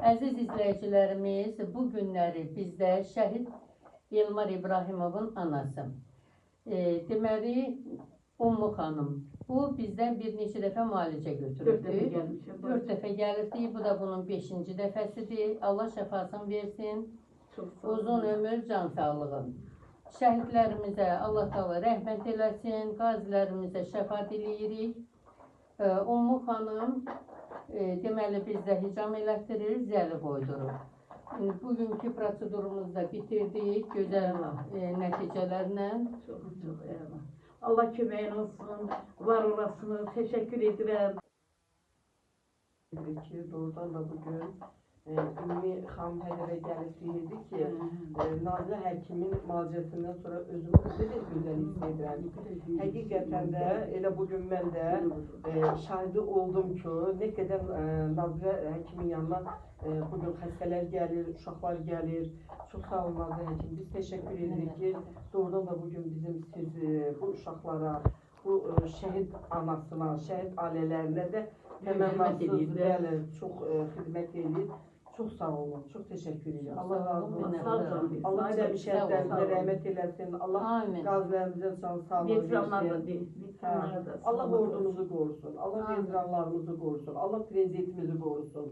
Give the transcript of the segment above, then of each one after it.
Əziz izləyicilərimiz, bu günləri bizdə şəhid Elmar İbrahimovun anası. Deməli, Ummu xanım, bu bizdən bir neçə dəfə müalicə götürüldü. 4 dəfə gəlibdi, bu da bunun 5-ci dəfəsidir. Allah şəfasını versin, uzun ömür, can sağlığı. Şəhidlərimizə Allah təala rəhmət eləsin, qazilərimizə şəfa diləyirik. Ummu xanım, deməli bizdə hicam elətdirir, zəli qoydurur. Bugünkü prosedurumuzu da bitirdik, gözəl nəticələrlə. Çox eyvallah. Allah köməyin olsun, var olasınız, təşəkkür edirəm. Doğrudan da bugün Ümumi xanım hədəfə gəlib deyirdi ki, Nazilə həkimin müalicəsindən sonra özümü necə gözəl hiss edirəm. Həqiqətən də elə bugün mən də şahidi oldum ki, nə qədər Nazilə həkimin yanına bugün xəstələr gəlir, uşaqlar gəlir. Çox sağ olun Nazilə həkim. Biz təşəkkür edirik ki, doğrudan da bugün bizim siz bu uşaqlara, bu şəhid anasına, şəhid ailələrinə də təmənnasız, bəli, çox xidmət edir. Çox sağ olun, çox təşəkkür edirəm. Allah razı olsun. Allah cəmi şəhidlərimizə rəhmət eləsin. Allah qazilərimizə can sağlığı versin. Allah ordunuzu qorusun. Allah veteranlarımızı qorusun. Allah prezidentimizi qorusun.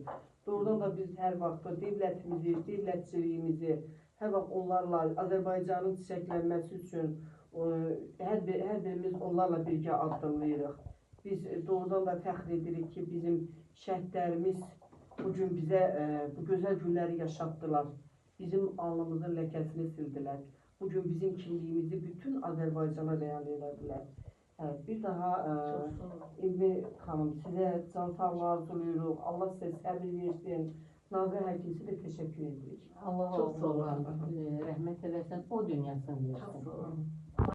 Doğrudan da biz hər vaxt dövlətimizi, dövlətçiliyimizi, hər vaxt onlarla, Azərbaycanın çiçəklənməsi üçün hər birimiz onlarla birgə addımlayırıq. Biz doğrudan da fəxr edirik ki, bizim şəhidlərimiz bugün bizə bu gözəl günləri yaşatdılar. Bizim alnımızın ləkəsini sildilər. Bugün bizim kimliyimizi bütün Azərbaycana bəyan elədilər. Bir daha İlmi xanım, sizə can sağlığı arzulayırıq. Allah sizə səbir versin. Nazilə həkim sizə təşəkkür edirik. Allah rəhmət eləsin, o dünyasını versin.